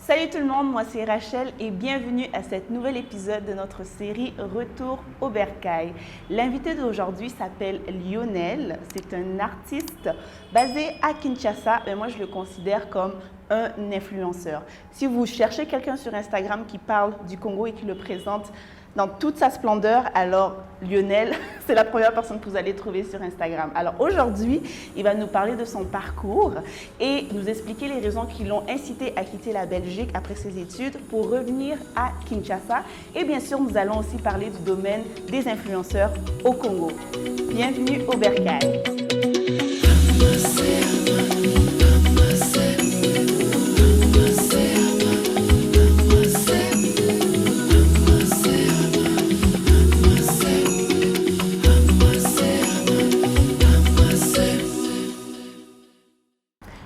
Salut tout le monde, moi c'est Rachel et bienvenue à cet nouvel épisode de notre série Retour au Bercail. L'invité d'aujourd'hui s'appelle Lionel, c'est un artiste basé à Kinshasa et moi je le considère comme un influenceur. Si vous cherchez quelqu'un sur Instagram qui parle du Congo et qui le présente dans toute sa splendeur, alors Lionel, c'est la première personne que vous allez trouver sur Instagram. Alors aujourd'hui, il va nous parler de son parcours et nous expliquer les raisons qui l'ont incité à quitter la Belgique après ses études pour revenir à Kinshasa. Et bien sûr, nous allons aussi parler du domaine des influenceurs au Congo. Bienvenue au Bercail.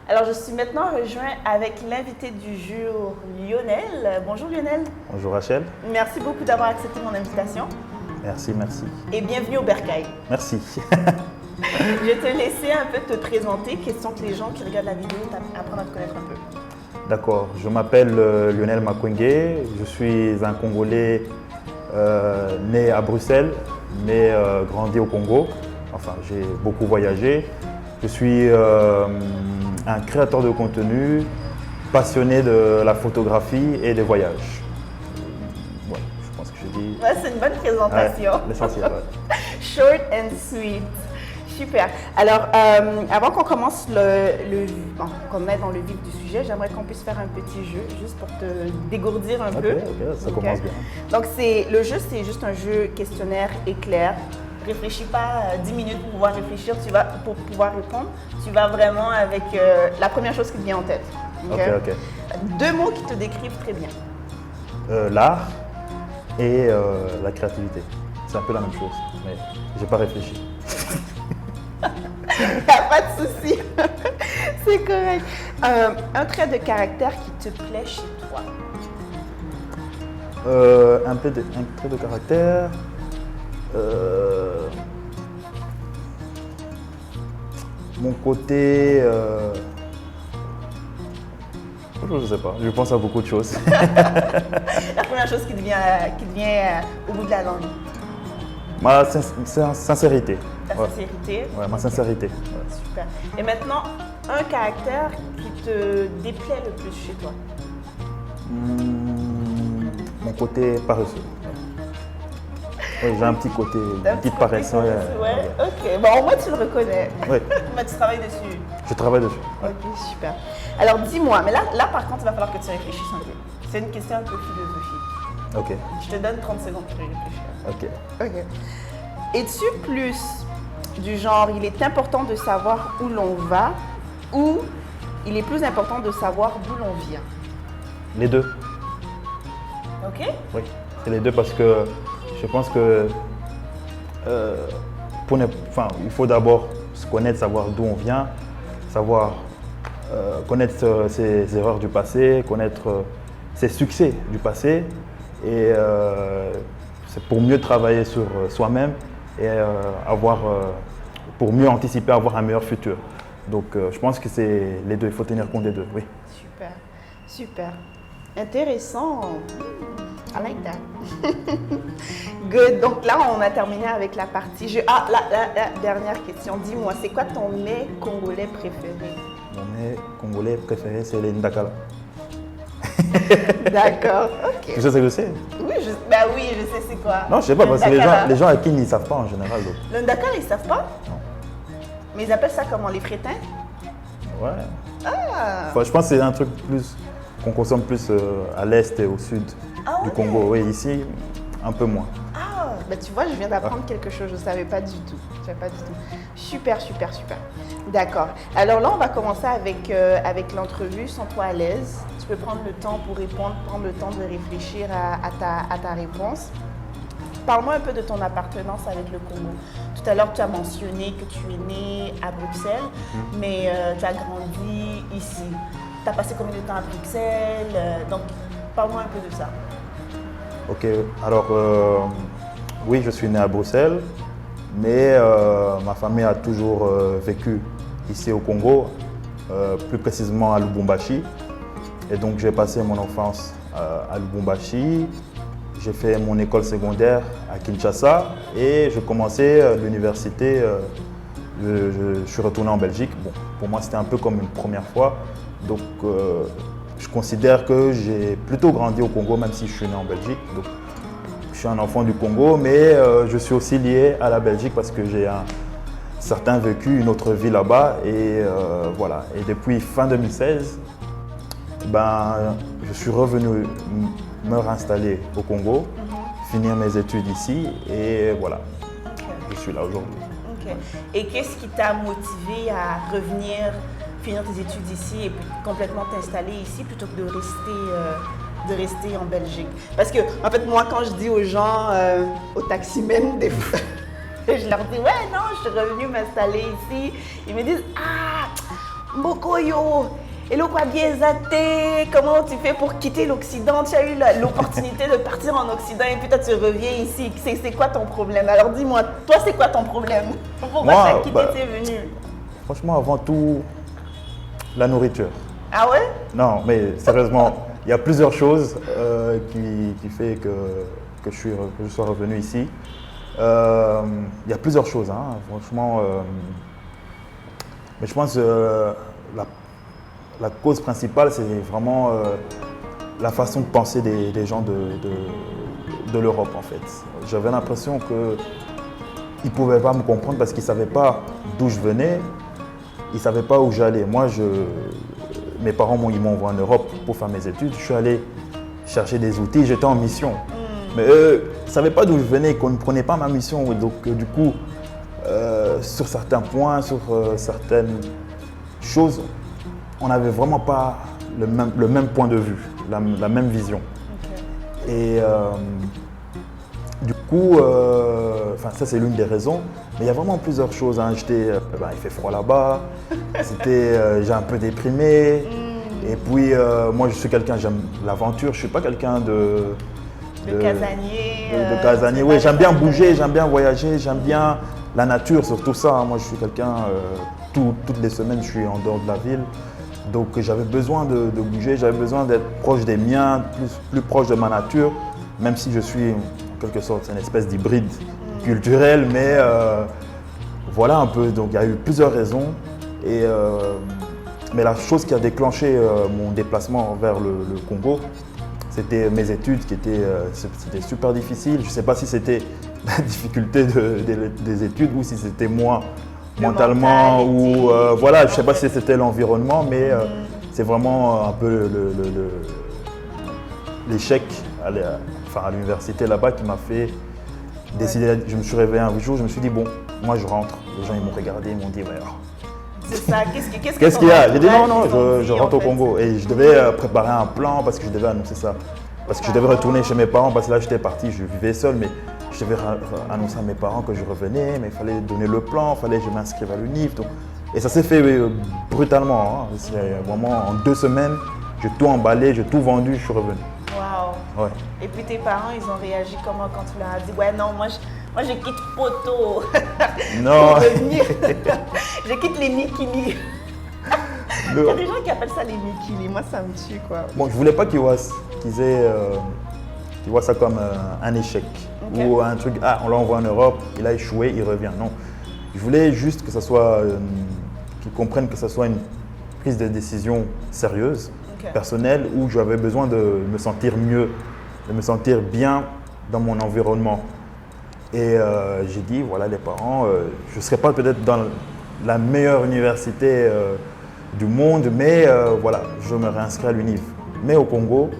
Alors, je suis maintenant rejoint avec l'invité du jour, Lionel. Bonjour Lionel. Bonjour Rachel. Merci beaucoup d'avoir accepté mon invitation. Merci. Et bienvenue au Bercail. Merci. Je vais te laisser un peu te présenter, question que les gens qui regardent la vidéo apprennent à te connaître un peu. D'accord, je m'appelle Lionel Makwenge, je suis un Congolais né à Bruxelles, mais grandi au Congo. Enfin, j'ai beaucoup voyagé. Je suis un créateur de contenu, passionné de la photographie et des voyages. Ouais, je pense que je dis... Ouais, c'est une bonne présentation. Ouais, l'essentiel, ouais. Short and sweet. Super. Alors, avant qu'on commence qu'on mette dans le vif du sujet, j'aimerais qu'on puisse faire un petit jeu, juste pour te dégourdir un peu. Ok, ça commence bien. Donc, le jeu, c'est juste un jeu questionnaire éclair. Réfléchis pas 10 minutes pour pouvoir réfléchir, pour pouvoir répondre. Tu vas vraiment avec la première chose qui te vient en tête. Ok. 2 mots qui te décrivent très bien. L'art et la créativité. C'est un peu la même chose, mais j'ai pas réfléchi. Il n'y a pas de souci. C'est correct. Un trait de caractère qui te plaît chez toi. Un trait de caractère. Mon côté. Je ne sais pas, je pense à beaucoup de choses. La première chose qui te vient au bout de la langue. Ma sincérité. Ta sincérité. Ouais, ma sincérité. Ouais. Super. Et maintenant, un caractère qui te déplaît le plus chez toi. Mon côté paresseux. Oui, j'ai un petit côté, une petite paresse. Ouais, ok. Bon, au moins tu le reconnais. Oui. Mais tu travailles dessus. Je travaille dessus. Ok, super. Alors dis-moi, mais là par contre, il va falloir que tu réfléchisses un peu. C'est une question un peu philosophique. Ok. Je te donne 30 secondes pour y réfléchir. Ok. Es-tu plus du genre, il est important de savoir où l'on va ou il est plus important de savoir d'où l'on vient? Les deux. Ok. Oui, c'est les deux parce que je pense que il faut d'abord se connaître, savoir d'où on vient, savoir connaître ses erreurs du passé, connaître ses succès du passé. Et c'est pour mieux travailler sur soi-même et pour mieux anticiper, avoir un meilleur futur. Donc je pense que c'est les deux, il faut tenir compte des deux, oui. Super. Intéressant. I like that. Good. Donc là, on a terminé avec la partie jeu. Ah, la dernière question. Dis-moi, c'est quoi ton mets congolais préféré? Mon mets congolais préféré, c'est les ndakala. D'accord, ok. Tu sais ce que c'est? Oui, je sais c'est quoi. Non, je sais pas, parce que les gens à qui ils ne savent pas en général. Donc. Le ndakala, ils ne savent pas? Non. Mais ils appellent ça comment, les frétins? Ouais. Ah. Enfin, je pense que c'est un truc qu'on consomme plus à l'est et au sud du Congo. Oui, ici, un peu moins. Ah, bah tu vois, je viens d'apprendre quelque chose, je ne savais pas du tout. Super. D'accord. Alors là, on va commencer avec l'entrevue, sens-toi à l'aise. Tu peux prendre le temps pour répondre, prendre le temps de réfléchir à ta réponse. Parle-moi un peu de ton appartenance avec le Congo. Tout à l'heure, tu as mentionné que tu es né à Bruxelles, mais tu as grandi ici. Tu as passé combien de temps à Bruxelles? Donc, parle-moi un peu de ça. Ok, alors oui, je suis né à Bruxelles, mais ma famille a toujours vécu ici au Congo, plus précisément à Lubumbashi. Et donc j'ai passé mon enfance à Lubumbashi. J'ai fait mon école secondaire à Kinshasa et je commençais l'université. Je suis retourné en Belgique. Bon, pour moi, c'était un peu comme une première fois. Donc, je considère que j'ai plutôt grandi au Congo, même si je suis né en Belgique. Donc, je suis un enfant du Congo, mais je suis aussi lié à la Belgique parce que j'ai un certain vécu, une autre vie là-bas. Et voilà. Et depuis fin 2016, je suis revenu me réinstaller au Congo, finir mes études ici et voilà, je suis là aujourd'hui. Okay. Et qu'est-ce qui t'a motivé à revenir, finir tes études ici et puis complètement t'installer ici plutôt que de rester en Belgique? Parce que, en fait, moi, quand je dis aux gens, aux taximens, des fois, je leur dis, ouais, non, je suis revenue m'installer ici. Ils me disent, ah, Mokoyo, et le quoi bien zaté, comment tu fais pour quitter l'Occident? Tu as eu l'opportunité de partir en Occident et puis toi tu reviens ici. C'est quoi ton problème? Alors dis-moi, toi c'est quoi ton problème? Pourquoi tu as quitté, tu es venu? Franchement, avant tout, la nourriture. Ah ouais? Non, mais sérieusement, il y a plusieurs choses qui fait que je sois revenu ici. Il y a plusieurs choses, hein, franchement. Mais je pense que la cause principale, c'est vraiment la façon de penser des gens de l'Europe, en fait. J'avais l'impression qu'ils ne pouvaient pas me comprendre parce qu'ils ne savaient pas d'où je venais, ils ne savaient pas où j'allais. Moi, mes parents ils m'ont envoyé en Europe pour faire mes études. Je suis allé chercher des outils, j'étais en mission. Mais eux, ils ne savaient pas d'où je venais, ils ne comprenaient pas ma mission. Donc, du coup, sur certains points, sur certaines choses, on n'avait vraiment pas le même point de vue, la même vision. Okay. Et du coup, ça c'est l'une des raisons, mais il y a vraiment plusieurs choses. Hein. Il fait froid là-bas, j'ai un peu déprimé. Et puis moi je suis quelqu'un, j'aime l'aventure, je ne suis pas quelqu'un de casanier. De casanier, oui, j'aime bien bouger, j'aime bien voyager, j'aime bien la nature, surtout ça. Moi je suis quelqu'un, toutes les semaines je suis en dehors de la ville. Donc j'avais besoin de bouger, j'avais besoin d'être proche des miens, plus proche de ma nature, même si je suis en quelque sorte une espèce d'hybride culturel, mais voilà un peu. Donc il y a eu plusieurs raisons. Mais la chose qui a déclenché mon déplacement vers le Congo, c'était mes études c'était super difficile. Je ne sais pas si c'était la difficulté des études ou si c'était moi. Mentalement ou voilà, je ne sais pas si c'était l'environnement, mais c'est vraiment un peu l'échec à l'université là-bas qui m'a fait décider. Je me suis réveillé un jour, je me suis dit bon, moi je rentre. Les gens ils m'ont regardé, ils m'ont dit ouais. C'est ça, qu'est-ce qu'il y a? J'ai dit non, je rentre au Congo et je devais préparer un plan parce que je devais annoncer ça. Parce que je devais retourner chez mes parents parce que là j'étais parti, je vivais seul, mais je devais annoncer à mes parents que je revenais, mais il fallait donner le plan, il fallait que je m'inscrive à l'UNIF. Et ça s'est fait brutalement. Hein. C'est vraiment en 2 semaines, j'ai tout emballé, j'ai tout vendu, je suis revenu. Waouh! Ouais. Et puis tes parents, ils ont réagi comment quand tu leur as dit ouais non, moi je quitte Poto non. pour revenir. Je quitte les Mikili. Il y a des gens qui appellent ça les Mikili, moi ça me tue quoi. Bon, je voulais pas qu'ils voient ça comme un échec. Okay. Ou un truc, on l'envoie en Europe, il a échoué, il revient. Non, je voulais juste que ça soit, qu'ils comprennent que ça soit une prise de décision sérieuse, okay, personnelle, où j'avais besoin de me sentir mieux, de me sentir bien dans mon environnement. Et j'ai dit, voilà les parents, je ne serai pas peut-être dans la meilleure université du monde, mais voilà, je me réinscris à l'UNIF. Mais au Congo,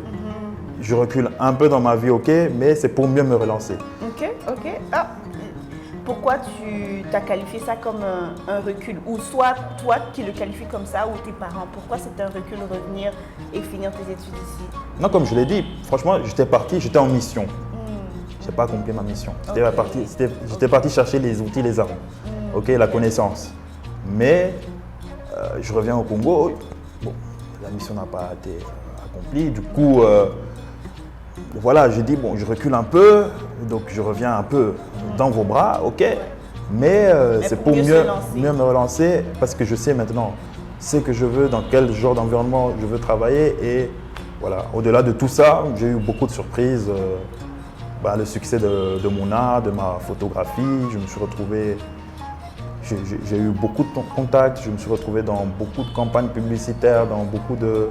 je recule un peu dans ma vie, ok, mais c'est pour mieux me relancer. Ok. Ah, pourquoi tu as qualifié ça comme un recul? Ou soit toi qui le qualifies comme ça, ou tes parents? Pourquoi c'est un recul revenir et finir tes études ici? Non, comme je l'ai dit, franchement, j'étais parti, j'étais en mission. Je n'ai pas accompli ma mission. J'étais parti chercher les outils, les armes, la connaissance. Mais je reviens au Congo, bon, la mission n'a pas été accomplie. Du coup, voilà, j'ai dit, bon, je recule un peu, donc je reviens un peu dans vos bras, ok. Mais c'est pour mieux me relancer parce que je sais maintenant ce que je veux, dans quel genre d'environnement je veux travailler. Et voilà, au-delà de tout ça, j'ai eu beaucoup de surprises. Le succès de mon art, de ma photographie, je me suis retrouvé, j'ai eu beaucoup de contacts, je me suis retrouvé dans beaucoup de campagnes publicitaires, dans beaucoup de...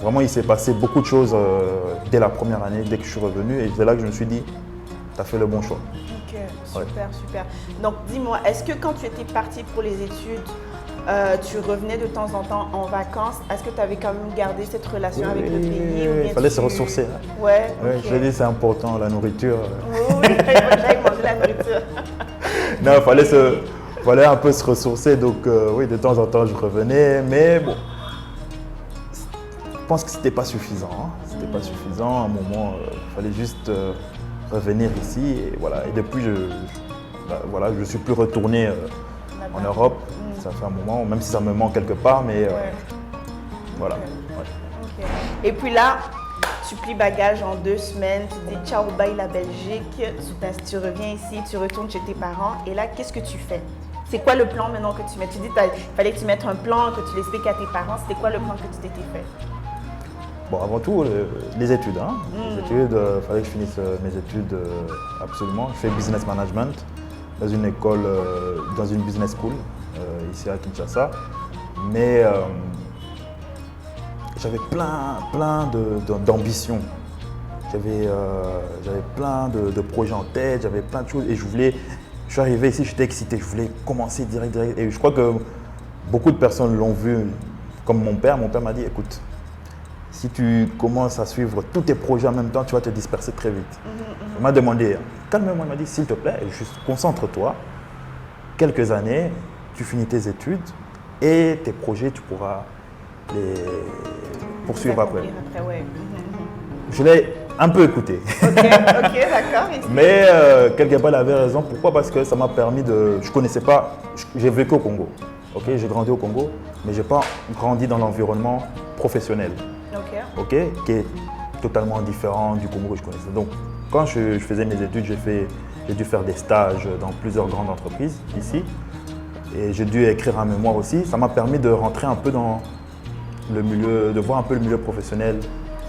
Vraiment, il s'est passé beaucoup de choses dès la première année, dès que je suis revenu. Et c'est là que je me suis dit, tu as fait le bon choix. Ok, super, super. Donc, dis-moi, est-ce que quand tu étais parti pour les études, tu revenais de temps en temps en vacances? Est-ce que tu avais quand même gardé cette relation avec le pays? Il fallait se ressourcer. Hein. Ouais, okay. Je l'ai dit, c'est important, la nourriture. Oui, il fallait manger la nourriture. Non, il fallait un peu se ressourcer. Donc, oui, de temps en temps, je revenais. Mais bon, je pense que ce n'était pas suffisant. Hein. C'était pas suffisant. À un moment, il fallait juste revenir ici. Et voilà. Et depuis, je ne suis plus retourné en Europe. Ça fait un moment, même si ça me manque quelque part, mais voilà. Okay. Ouais. Okay. Et puis là, tu plies bagage en 2 semaines, tu dis ciao, bye la Belgique, tu reviens ici, tu retournes chez tes parents, et là, qu'est-ce que tu fais? C'est quoi le plan maintenant que tu mets? Tu dis qu'il fallait que tu mettes un plan, que tu l'expliques à tes parents, c'était quoi le plan que tu t'étais fait? Bon, avant tout, les études. Hein. Les études, il fallait que je finisse mes études absolument. Je fais business management dans une école, dans une business school. Ici à Kinshasa, mais j'avais plein d'ambitions. J'avais plein de projets en tête, j'avais plein de choses et je suis arrivé ici, j'étais excité, je voulais commencer direct. Et je crois que beaucoup de personnes l'ont vu, comme mon père m'a dit, écoute, si tu commences à suivre tous tes projets en même temps, tu vas te disperser très vite. Il m'a demandé, calme-moi, il m'a dit, s'il te plaît, juste concentre-toi, quelques années, tu finis tes études et tes projets, tu pourras les poursuivre après. Ouais. Je l'ai un peu écouté. Ok, d'accord. Mais quelque part, il avait raison. Pourquoi? Parce que ça m'a permis de... Je connaissais pas... J'ai vécu au Congo. Okay? J'ai grandi au Congo, mais je n'ai pas grandi dans l'environnement professionnel. Ok, qui est totalement différent du Congo que je connaissais. Donc, quand je faisais mes études, j'ai dû faire des stages dans plusieurs grandes entreprises ici. Et j'ai dû écrire un mémoire aussi. Ça m'a permis de rentrer un peu dans le milieu, de voir un peu le milieu professionnel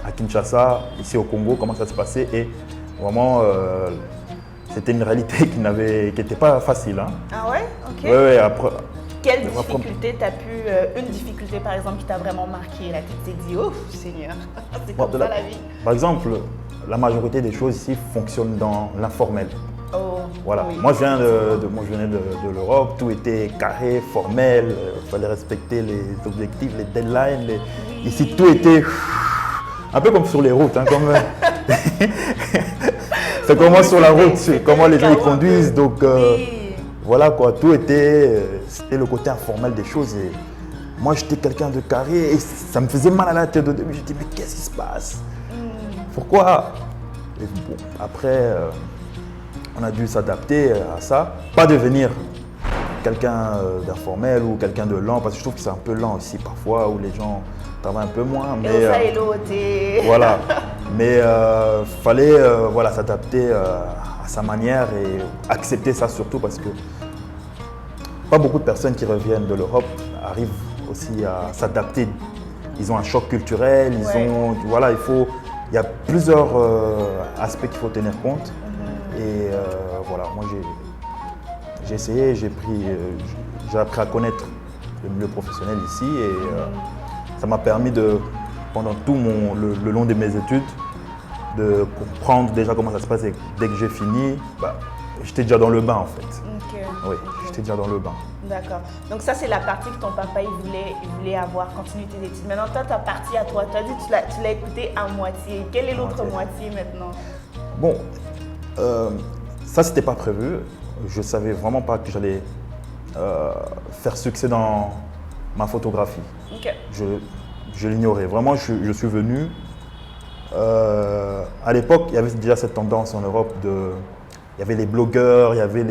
à Kinshasa, ici au Congo, comment ça se passait. Et vraiment, c'était une réalité qui n'était pas facile. Hein. Ah ouais? Ok. Ouais, après. Quelle difficulté t'as pu, une difficulté par exemple qui t'a vraiment marqué, là, tu t'es dit, oh Seigneur, c'est comme ça la vie. Par exemple, la majorité des choses ici fonctionnent dans l'informel. Oh, voilà. Oui. Moi, je venais de l'Europe, tout était carré, formel, il fallait respecter les objectifs, les deadlines. Oui. Ici, tout était un peu comme sur les routes. Hein, comme c'est comment sur la route, comment les gens y conduisent. Donc, voilà quoi, tout était, c'était le côté informel des choses. Et moi, j'étais quelqu'un de carré et ça me faisait mal à la tête au début. Je me dis, mais qu'est-ce qui se passe? Pourquoi? Et bon, après, on a dû s'adapter à ça. Pas devenir quelqu'un d'informel ou quelqu'un de lent, parce que je trouve que c'est un peu lent ici parfois, où les gens travaillent un peu moins. Mais, voilà. Mais fallait s'adapter à sa manière et accepter ça surtout parce que pas beaucoup de personnes qui reviennent de l'Europe arrivent aussi à s'adapter. Ils ont un choc culturel, il y a plusieurs aspects qu'il faut tenir compte. Et voilà, moi j'ai essayé, j'ai appris à connaître le milieu professionnel ici et ça m'a permis pendant tout le long de mes études, de comprendre déjà comment ça se passe et dès que j'ai fini, j'étais déjà dans le bain en fait. Oui, j'étais déjà dans le bain. D'accord. Donc ça c'est la partie que ton papa il voulait avoir, continuer tes études. Maintenant toi ta partie à toi, tu as dit que tu l'as écouté à moitié. Quelle est l'autre moitié maintenant? Bon, ça c'était pas prévu. Je savais vraiment pas que j'allais faire succès dans ma photographie. Okay. Je l'ignorais. Vraiment, je suis venu. À l'époque, il y avait déjà cette tendance en Europe il y avait les blogueurs, il y avait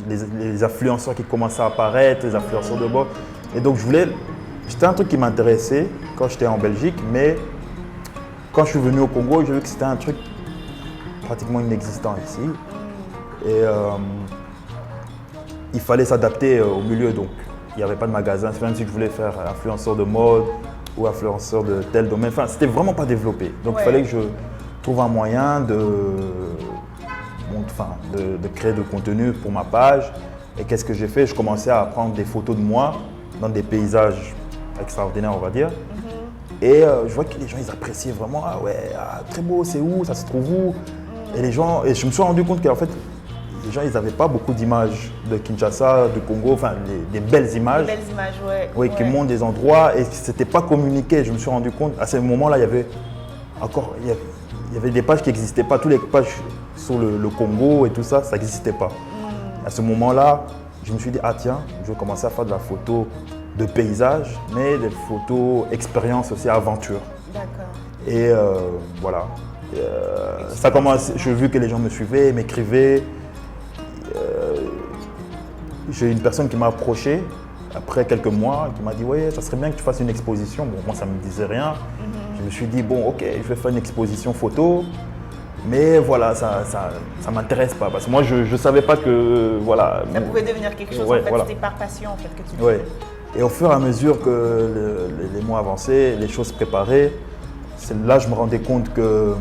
les influenceurs qui commençaient à apparaître, les influenceurs de mode. Et donc c'était un truc qui m'intéressait quand j'étais en Belgique, mais quand je suis venu au Congo, j'ai vu que c'était un truc pratiquement inexistant ici. Et il fallait s'adapter au milieu. Donc il n'y avait pas de magasin. Même si je voulais faire influenceur de mode ou influenceur de tel domaine, enfin, c'était vraiment pas développé. Donc, il fallait que je trouve un moyen de créer de contenu pour ma page. Et qu'est-ce que j'ai fait? Je commençais à prendre des photos de moi dans des paysages extraordinaires, on va dire. Et je vois que les gens, ils appréciaient vraiment. Ah ouais, très beau, c'est où? Ça se trouve où? Et les gens, et je me suis rendu compte qu'en fait, les gens, ils n'avaient pas beaucoup d'images de Kinshasa, du Congo, enfin, des belles images. Des belles images, ouais. Oui, qui montrent des endroits et c'était pas communiqué. Je me suis rendu compte, à ce moment-là, il y avait des pages qui n'existaient pas. Toutes les pages sur le Congo et tout ça, ça n'existait pas. À ce moment-là, je me suis dit, ah tiens, je vais commencer à faire de la photo de paysage, mais des photos expérience aussi, aventure. D'accord. Et voilà. Ça commence, j'ai vu que les gens me suivaient, m'écrivaient. J'ai une personne qui m'a approché après quelques mois, qui m'a dit, ouais, ça serait bien que tu fasses une exposition. Bon, moi, ça ne me disait rien. Je me suis dit, bon, ok, je vais faire une exposition photo. Mais voilà, ça m'intéresse pas. Parce que moi, je ne savais pas que, voilà. Ça pouvait devenir quelque chose, ouais, en fait, voilà. c'était par passion, en fait, que tu le Ouais. Et au fur et à mesure que les mois avançaient, les choses se préparaient, là, je me rendais compte que,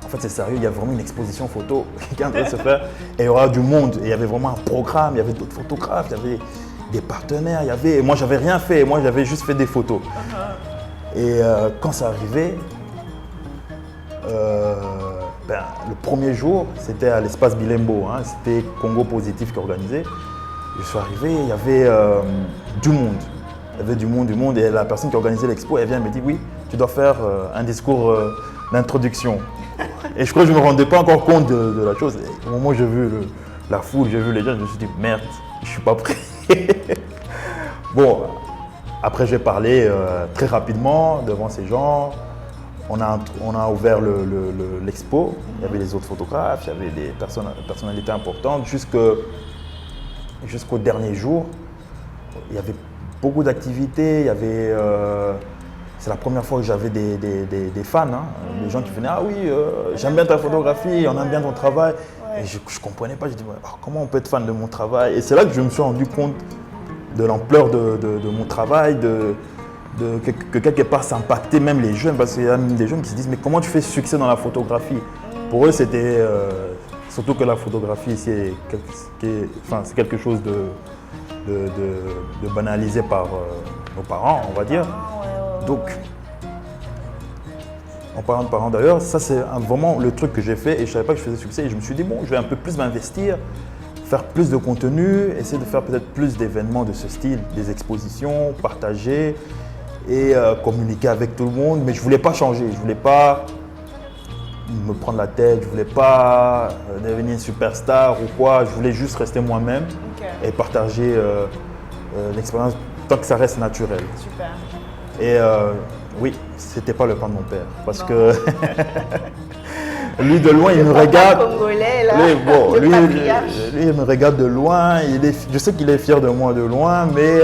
en fait, c'est sérieux, il y a vraiment une exposition photo qui est en train de se faire. Et il y aura du monde. Et il y avait vraiment un programme, il y avait d'autres photographes, il y avait des partenaires, moi, j'avais rien fait. Moi, j'avais juste fait des photos. Et quand ça arrivait, le premier jour, c'était à l'espace Bilembo, hein, c'était Congo Positif qui organisait. Je suis arrivé, il y avait du monde. Il y avait du monde. Et la personne qui organisait l'expo, elle vient et me dit, oui, tu dois faire un discours d'introduction. Et je crois que je ne me rendais pas encore compte de la chose. Et au moment où j'ai vu la foule, j'ai vu les gens, je me suis dit, merde, je ne suis pas prêt. Bon, après j'ai parlé très rapidement devant ces gens. On a ouvert l'expo, il y avait les autres photographes, il y avait des personnalités importantes. Jusqu'au dernier jour, il y avait beaucoup d'activités. C'est la première fois que j'avais des fans, hein, des gens qui venaient, ah oui, j'aime bien ta photographie, on aime bien ton travail. Et je ne comprenais pas, je disais, comment on peut être fan de mon travail? Et c'est là que je me suis rendu compte de l'ampleur de mon travail, que quelque part ça impactait même les jeunes, parce qu'il y a même des jeunes qui se disent, mais comment tu fais succès dans la photographie? Pour eux, c'était surtout que la photographie, c'est quelque chose de banalisé par nos parents, on va dire. Donc, en parlant de parents d'ailleurs, ça c'est vraiment le truc que j'ai fait et je ne savais pas que je faisais succès. Et je me suis dit, bon, je vais un peu plus m'investir, faire plus de contenu, essayer de faire peut-être plus d'événements de ce style, des expositions, partager et communiquer avec tout le monde. Mais je ne voulais pas changer, je ne voulais pas me prendre la tête, je ne voulais pas devenir superstar ou quoi. Je voulais juste rester moi-même et partager l'expérience tant que ça reste naturel. Super. Et oui, c'était pas le plan de mon père, parce que lui de loin il me regarde. Congolais, là, lui il me regarde de loin. Je sais qu'il est fier de moi de loin, mais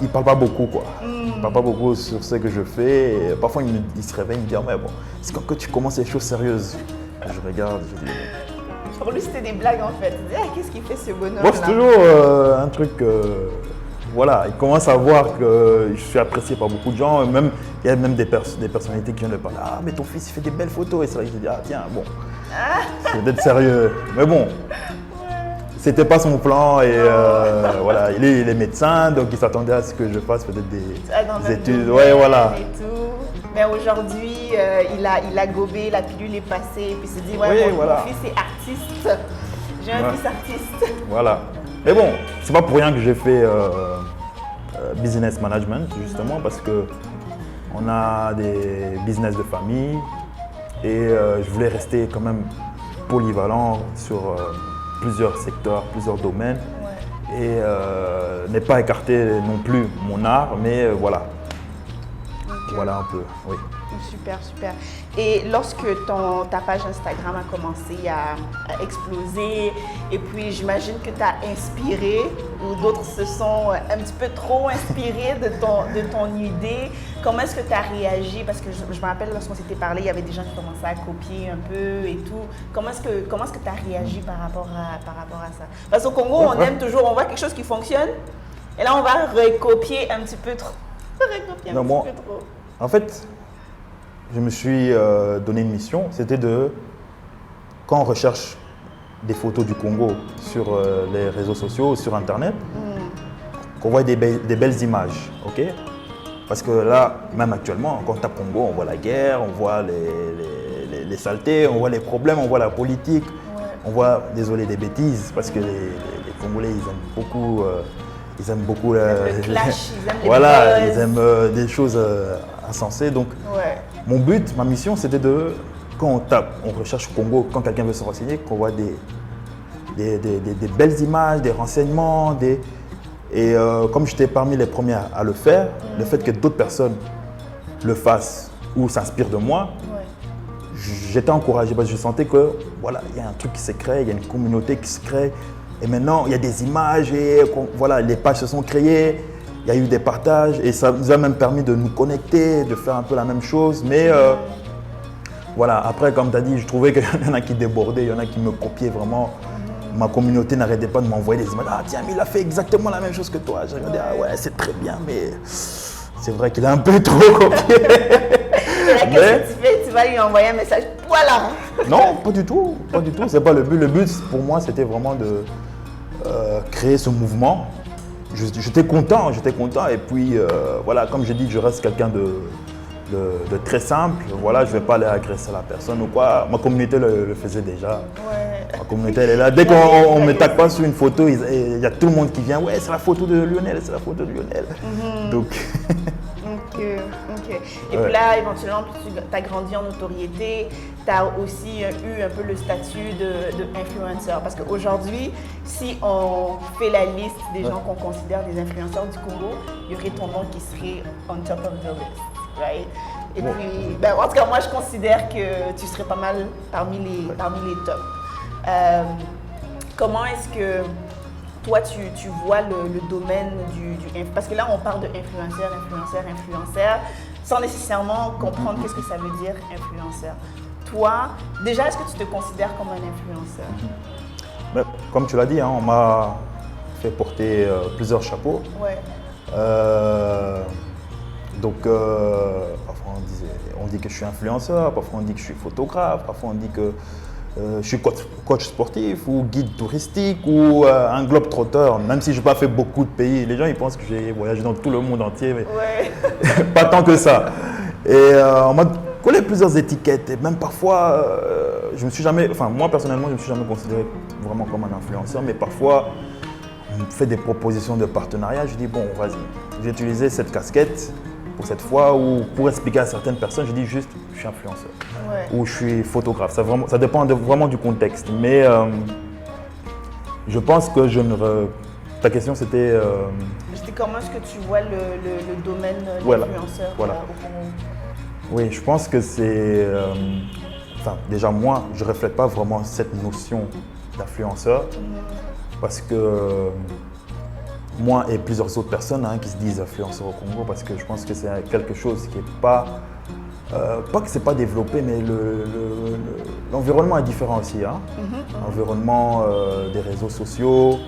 il parle pas beaucoup quoi. Il parle pas beaucoup sur ce que je fais. Et parfois il se réveille, il me dit mais bon, c'est quand que tu commences les choses sérieuses. Et je regarde, je dis. Pour lui c'était des blagues en fait. Il dit qu'est-ce qu'il fait ce bonhomme bon, c'est toujours un truc. Voilà, il commence à voir que je suis apprécié par beaucoup de gens. Même, il y a même des personnalités qui viennent me parler. Ah, mais ton fils, il fait des belles photos. Et c'est vrai que je dis, ah tiens, bon, c'est d'être sérieux. Mais bon, c'était pas son plan. Et voilà, il est médecin, donc il s'attendait à ce que je fasse peut-être des études. Ouais, voilà. Et tout. Mais aujourd'hui, il a gobé, la pilule est passée. Et puis il se dit, ouais, oui, mon fils est artiste. J'ai un fils artiste. Voilà. Mais bon, c'est pas pour rien que j'ai fait business management, justement, parce que on a des business de famille et je voulais rester quand même polyvalent sur plusieurs secteurs, plusieurs domaines et ne pas écarter non plus mon art, mais voilà. Voilà un peu, oui. Super, super. Et lorsque ta page Instagram a commencé à exploser, et puis j'imagine que tu as inspiré, ou d'autres se sont un petit peu trop inspirés de ton idée, comment est-ce que tu as réagi? Parce que je me rappelle lorsqu'on s'était parlé, il y avait des gens qui commençaient à copier un peu et tout. Comment est-ce que tu as réagi par rapport à ça? Parce qu'au Congo, on aime toujours, on voit quelque chose qui fonctionne, Et là, on va recopier un petit peu trop. Recopier un petit peu trop. En fait, je me suis donné une mission, c'était quand on recherche des photos du Congo sur les réseaux sociaux, sur Internet, qu'on voit des belles images, ok? Parce que là, même actuellement, quand on tape Congo, on voit la guerre, on voit les saletés, on voit les problèmes, on voit la politique, on voit, désolé, des bêtises, parce que les Congolais, ils aiment beaucoup le clash, ils aiment les voilà, buzz. ils aiment des choses insensées. Donc, mon but, ma mission, c'était quand on tape, on recherche Congo, quand quelqu'un veut se renseigner, qu'on voit des belles images, des renseignements, et comme j'étais parmi les premiers à le faire, le fait que d'autres personnes le fassent ou s'inspirent de moi, j'étais encouragé parce que je sentais que voilà, il y a un truc qui se crée, il y a une communauté qui se crée. Et maintenant, il y a des images et voilà, les pages se sont créées, il y a eu des partages et ça nous a même permis de nous connecter, de faire un peu la même chose. Mais voilà, après, comme tu as dit, je trouvais qu'il y en a qui débordaient, il y en a qui me copiaient vraiment. Ma communauté n'arrêtait pas de m'envoyer des images. Ah tiens, mais il a fait exactement la même chose que toi. J'ai regardé, ah ouais, c'est très bien, mais c'est vrai qu'il a un peu trop copié. Qu'est-ce que tu fais? Tu vas lui envoyer un message, voilà. Non, pas du tout, pas du tout. C'est pas le but. Le but, pour moi, c'était vraiment de créer ce mouvement. J'étais content. Et puis, voilà, comme j'ai dit, je reste quelqu'un de très simple. Voilà, je ne vais pas aller agresser la personne ou quoi. Ma communauté le faisait déjà. Ma communauté, elle est là. Dès qu'on ne me tag pas sur une photo, il y a tout le monde qui vient. Ouais, c'est la photo de Lionel, c'est la photo de Lionel. Donc. Ok. Et puis là, éventuellement, tu as grandi en notoriété, tu as aussi eu un peu le statut de influenceur. Parce qu'aujourd'hui, si on fait la liste des gens qu'on considère des influenceurs du Congo, il y aurait ton nom qui serait on top of the list. Right? Et puis, en tout cas, moi, je considère que tu serais pas mal parmi les tops. Comment est-ce que toi, tu vois le domaine parce que là, on parle de influenceur, sans nécessairement comprendre qu'est-ce que ça veut dire influenceur. Toi, déjà, est-ce que tu te considères comme un influenceur? Comme tu l'as dit, hein, on m'a fait porter plusieurs chapeaux. Donc, parfois on dit que je suis influenceur, parfois on dit que je suis photographe, parfois on dit que je suis coach sportif ou guide touristique ou un globe-trotter, même si je n'ai pas fait beaucoup de pays. Les gens ils pensent que j'ai voyagé dans tout le monde entier, mais pas tant que ça. Et on m'a collé plusieurs étiquettes et même parfois, moi personnellement, je ne me suis jamais considéré vraiment comme un influenceur, mais parfois, on me fait des propositions de partenariat. Je dis bon, vas-y, j'ai utilisé cette casquette pour cette fois ou pour expliquer à certaines personnes, je dis juste je suis influenceur ou je suis photographe. Ça dépend vraiment du contexte. Mais je pense que ta question c'était… comment est-ce que tu vois le domaine de l'influenceur au Congo? Oui, je pense que c'est… déjà moi, je ne reflète pas vraiment cette notion d'influenceur parce que moi et plusieurs autres personnes qui se disent influenceurs au Congo parce que je pense que c'est quelque chose qui n'est pas que c'est pas développé, mais l'environnement est différent aussi. L'environnement des réseaux sociaux,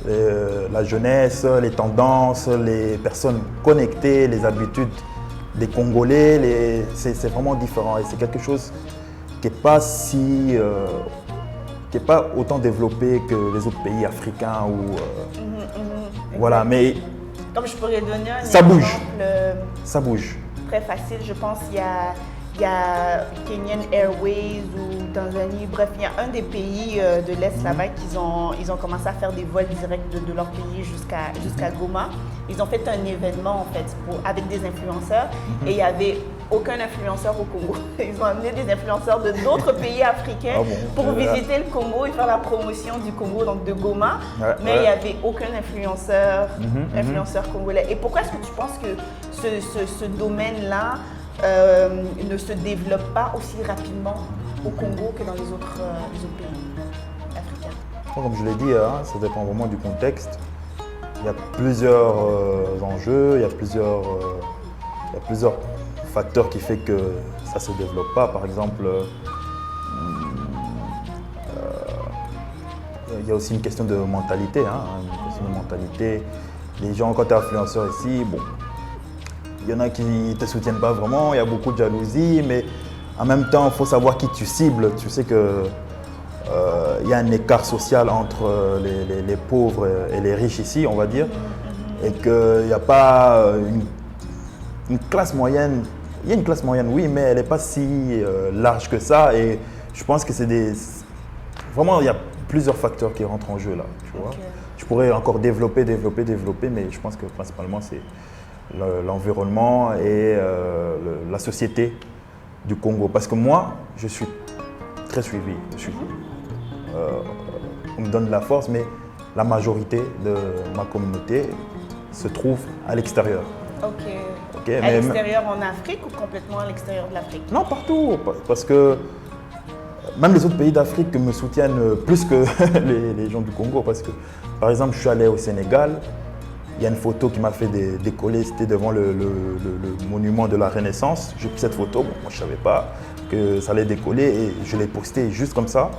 la jeunesse, les tendances, les personnes connectées, les habitudes des Congolais, c'est vraiment différent et c'est quelque chose qui n'est pas qui n'est pas autant développé que les autres pays africains voilà, mais comme je pourrais donner un ça exemple, bouge. Ça bouge. Très facile, je pense il y a Kenyan Airways ou Tanzanie, bref, il y a un des pays de l'Est là-bas ils ont commencé à faire des vols directs de leur pays jusqu'à Goma. Ils ont fait un événement en fait avec des influenceurs et il n'y avait aucun influenceur au Congo. Ils ont amené des influenceurs de d'autres pays africains pour visiter le Congo et faire la promotion du Congo, donc de Goma. Mais il n'y avait aucun influenceur congolais. Et pourquoi est-ce que tu penses que ce domaine-là ne se développe pas aussi rapidement au Congo que dans les autres pays africains? Comme je l'ai dit, ça dépend vraiment du contexte. Il y a plusieurs enjeux, il y a plusieurs facteurs qui font que ça ne se développe pas. Par exemple, il y a aussi une question de mentalité. Une question de mentalité. Les gens, quand tu es influenceur ici, bon, il y en a qui ne te soutiennent pas vraiment, il y a beaucoup de jalousie, mais en même temps, il faut savoir qui tu cibles. Tu sais que il y a un écart social entre les pauvres et les riches ici, on va dire, et qu'il n'y a pas une classe moyenne. Il y a une classe moyenne, oui, mais elle n'est pas si large que ça. Et je pense que vraiment, il y a plusieurs facteurs qui rentrent en jeu là. Tu vois. Je pourrais encore développer, mais je pense que principalement, c'est l'environnement et la société du Congo. Parce que moi, je suis très suivi. On me donne de la force, mais la majorité de ma communauté se trouve à l'extérieur. Ok. À l'extérieur en Afrique ou complètement à l'extérieur de l'Afrique? Non, partout. Parce que même les autres pays d'Afrique me soutiennent plus que les gens du Congo. Parce que, par exemple, je suis allé au Sénégal. Il y a une photo qui m'a fait décoller, c'était devant le monument de la Renaissance. J'ai pris cette photo, bon, moi je ne savais pas que ça allait décoller et je l'ai postée juste comme ça.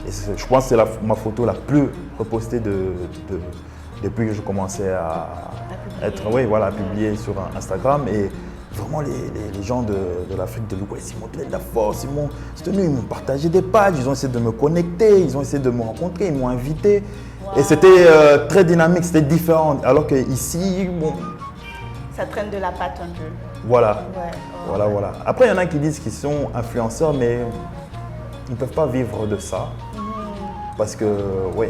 Et je pense que c'est ma photo la plus repostée depuis que je commençais à publier sur Instagram. Et vraiment les gens de l'Afrique de l'Ouest, ils m'ont donné de la force, ils m'ont soutenu, ils m'ont partagé des pages, ils ont essayé de me connecter, ils ont essayé de me rencontrer, ils m'ont invité. Wow. Et c'était très dynamique, c'était différent. Alors qu'ici, bon. Ça traîne de la patte un peu. Voilà. Ouais. Voilà. Après, il y en a qui disent qu'ils sont influenceurs, mais ils ne peuvent pas vivre de ça. Parce que, oui,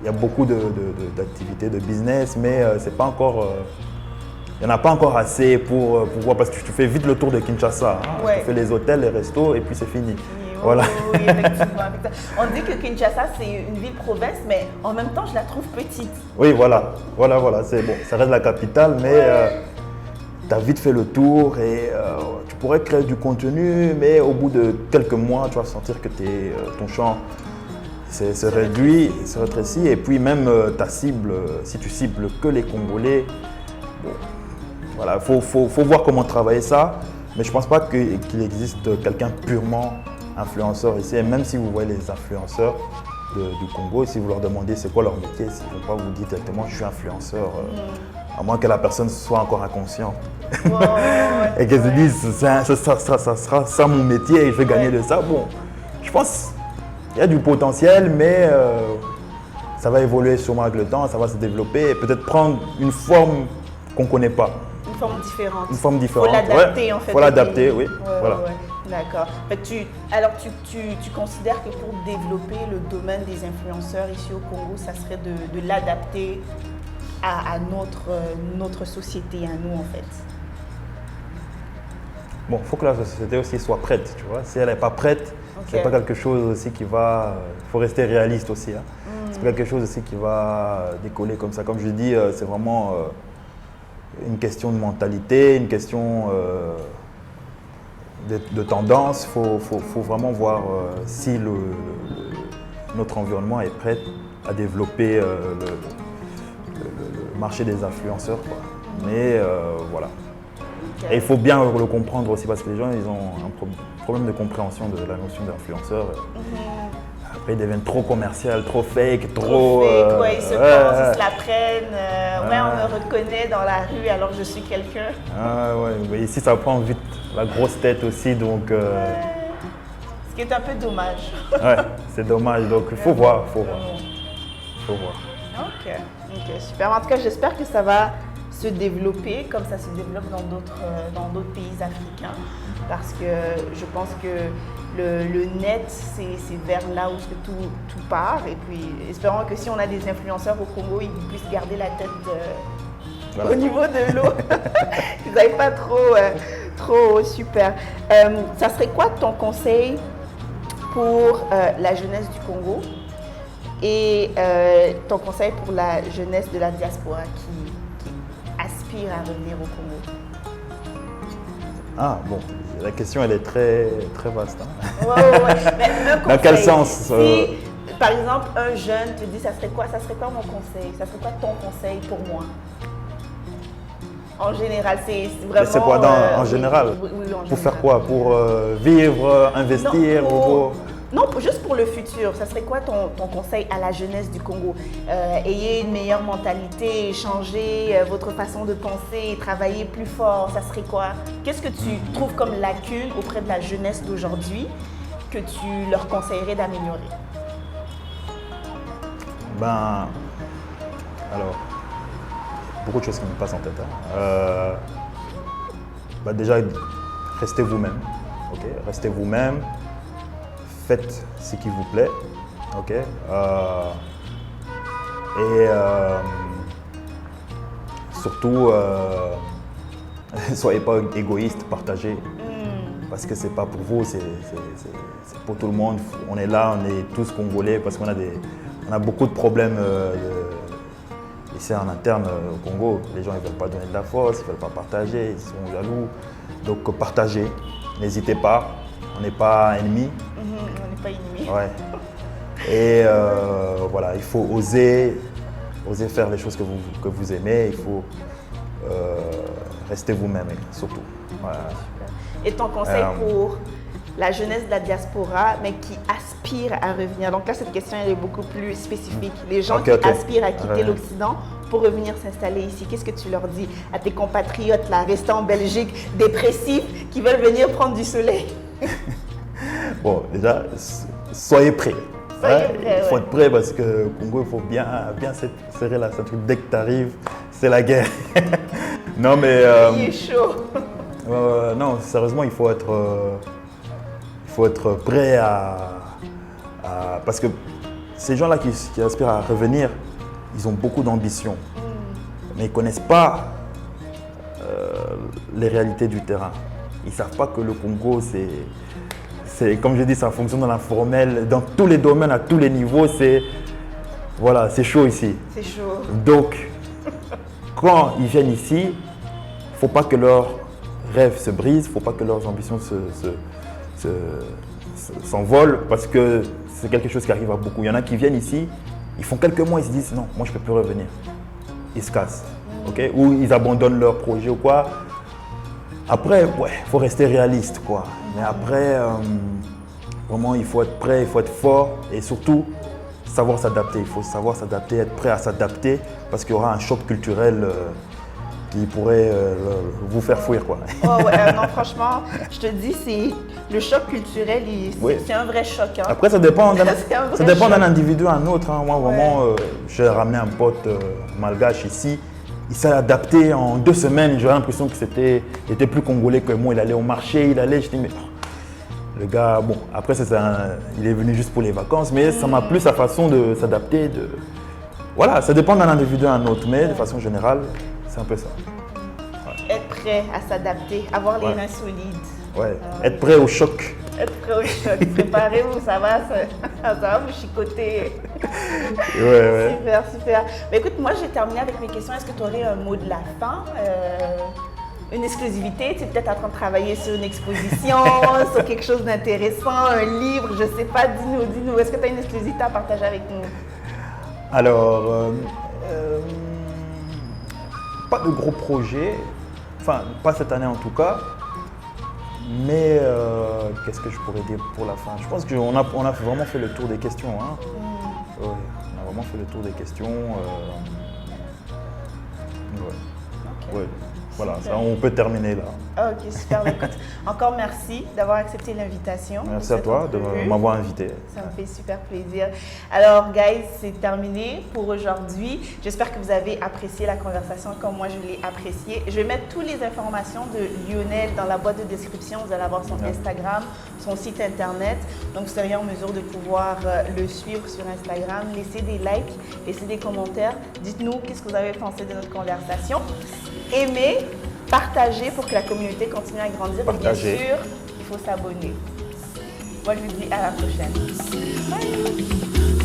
il y a beaucoup d'activités, de business, mais c'est pas encore. Il n'y en a pas encore assez pour voir, parce que tu fais vite le tour de Kinshasa. Hein. Ouais. Tu fais les hôtels, les restos, et puis c'est fini. Voilà. Oui, effectivement. On dit que Kinshasa, c'est une ville-province, mais en même temps, je la trouve petite. Oui, voilà. C'est bon. Ça reste la capitale, mais tu as vite fait le tour et tu pourrais créer du contenu, mais au bout de quelques mois, tu vas sentir que ton champ se réduit, se rétrécit. Et puis même ta cible, si tu cibles que les Congolais, bon, voilà, faut voir comment travailler ça. Mais je ne pense pas qu'il existe quelqu'un purement influenceurs ici, et même si vous voyez les influenceurs du Congo, si vous leur demandez c'est quoi leur métier, ils ne vont pas vous dire directement je suis influenceur, à moins que la personne soit encore inconsciente et qu'elle se dise ça sera ça mon métier et je vais gagner de ça. Bon, je pense qu'il y a du potentiel, mais ça va évoluer sûrement avec le temps, ça va se développer et peut-être prendre une forme qu'on ne connaît pas. Une forme différente. Une forme différente. Il faut l'adapter en fait. Il faut l'adapter, oui. Voilà. D'accord. Alors tu considères que pour développer le domaine des influenceurs ici au Congo, ça serait de l'adapter à notre société, à nous en fait? Bon, il faut que la société aussi soit prête, tu vois. Si elle n'est pas prête, c'est pas quelque chose aussi qui va... Il faut rester réaliste aussi. Hein. C'est pas quelque chose aussi qui va décoller comme ça. Comme je dis, c'est vraiment une question de mentalité, une question... de tendance, il faut vraiment voir si notre environnement est prêt à développer le marché des influenceurs. Quoi. Mais voilà. Et il faut bien le comprendre aussi parce que les gens ils ont un problème de compréhension de la notion d'influenceur. Après ils deviennent trop commercial, trop fake, trop... ils se pensent, ils se la prennent. On me reconnaît dans la rue alors je suis quelqu'un. Mais ici ça prend vite la grosse tête aussi, donc... Ce qui est un peu dommage. C'est dommage, donc il faut voir, Ok, super. En tout cas, j'espère que ça va se développer comme ça se développe dans d'autres pays africains. Parce que je pense que le net, c'est vers là où tout part. Et puis, espérons que si on a des influenceurs au Congo, ils puissent garder la tête au niveau de l'eau. Ils n'aillent pas trop super. Ça serait quoi ton conseil pour la jeunesse du Congo et ton conseil pour la jeunesse de la diaspora qui aspire à revenir au Congo? Ah bon, la question elle est très, très vaste. Hein. Mais dans quel sens si, par exemple, un jeune te dit ça serait quoi mon conseil? Ça serait quoi ton conseil pour moi? En général, c'est vraiment... C'est quoi en général? Oui, en pour général. Faire quoi? Pour vivre, investir? Non, juste pour le futur, ça serait quoi ton conseil à la jeunesse du Congo? Ayez une meilleure mentalité, changer votre façon de penser, travailler plus fort, ça serait quoi? Qu'est-ce que tu trouves comme lacune auprès de la jeunesse d'aujourd'hui que tu leur conseillerais d'améliorer? Ben, alors, beaucoup de choses qui me passent en tête. Hein. Ben déjà, restez vous-même. Okay? Restez vous-même. Faites ce qui vous plaît. Okay? Surtout, soyez pas égoïste, partagez. Parce que c'est pas pour vous, c'est pour tout le monde. On est là, on est tous congolais parce qu'on a beaucoup de problèmes ici en interne au Congo. Les gens ne veulent pas donner de la force, ils ne veulent pas partager, ils sont jaloux. Donc partagez, n'hésitez pas, on n'est pas ennemis. On n'est pas ennemis. Ouais. Et voilà, il faut oser faire les choses que vous aimez, il faut rester vous-même surtout. Voilà. Et ton conseil pour la jeunesse de la diaspora, mais qui aspire à revenir? Donc là, cette question elle est beaucoup plus spécifique. Les gens qui aspirent à quitter l'Occident pour revenir s'installer ici, qu'est-ce que tu leur dis à tes compatriotes là, restés en Belgique, dépressifs, qui veulent venir prendre du soleil? Bon, déjà, soyez prêts. Il faut être prêt parce que au Congo, il faut bien serrer la ceinture. Dès que tu arrives, c'est la guerre. Non, mais. Il est chaud. Non, sérieusement, il faut être prêt parce que ces gens-là qui aspirent à revenir, ils ont beaucoup d'ambition, mais ils ne connaissent pas les réalités du terrain. Ils ne savent pas que le Congo, c'est comme je dis, ça fonctionne dans l'informel, dans tous les domaines, à tous les niveaux, c'est chaud ici. C'est chaud. Donc, quand ils viennent ici, il ne faut pas que leurs rêves se brisent, il ne faut pas que leurs ambitions s'envolent, parce que c'est quelque chose qui arrive à beaucoup. Il y en a qui viennent ici, ils font quelques mois, ils se disent non, moi je ne peux plus revenir. Ils se cassent, okay? Ou ils abandonnent leur projet ou quoi. Après, il faut rester réaliste, quoi. Mais après, vraiment, il faut être prêt, il faut être fort et surtout savoir s'adapter. Il faut savoir s'adapter, être prêt à s'adapter parce qu'il y aura un choc culturel qui pourrait vous faire fuir, quoi. Oh ouais, non, franchement, je te dis, le choc culturel, c'est un vrai choc. Hein. Après, ça dépend d'un individu à un autre. Hein. Moi, vraiment, j'ai ramené un pote malgache ici. Il s'est adapté en 2 semaines. J'avais l'impression qu'il était plus congolais que moi. Il allait au marché, je dis, mais le gars, bon, après, il est venu juste pour les vacances, mais ça m'a plu sa façon de s'adapter. Voilà, ça dépend d'un individu à un autre, mais de façon générale, c'est un peu ça. Ouais. Être prêt à s'adapter, avoir les reins solides. Ouais, être prêt au choc. Être prêt au choc. Préparez-vous, ça va vous chicoter. Ouais. Super, super. Mais écoute, moi, j'ai terminé avec mes questions. Est-ce que tu aurais un mot de la fin? Une exclusivité? Tu es peut-être en train de travailler sur une exposition, sur quelque chose d'intéressant, un livre, je ne sais pas. Dis-nous. Est-ce que tu as une exclusivité à partager avec nous? Alors, pas de gros projets, enfin pas cette année en tout cas, mais qu'est-ce que je pourrais dire pour la fin? Je pense qu'on a vraiment fait le tour des questions. Hein. Ouais, on a vraiment fait le tour des questions. Ouais. Voilà, ça, on peut terminer là. Ok, super. Écoute, encore merci d'avoir accepté l'invitation. Merci à toi de m'avoir invité. Ça me fait super plaisir. Alors, guys, c'est terminé pour aujourd'hui. J'espère que vous avez apprécié la conversation comme moi je l'ai appréciée. Je vais mettre toutes les informations de Lionel dans la boîte de description. Vous allez avoir son Instagram, son site internet. Donc, vous seriez en mesure de pouvoir le suivre sur Instagram. Laissez des likes, laissez des commentaires. Dites-nous qu'est-ce que vous avez pensé de notre conversation. Aimez, partagez pour que la communauté continue à grandir. Partagez. Et bien sûr, il faut s'abonner. Moi, je vous dis à la prochaine. Bye!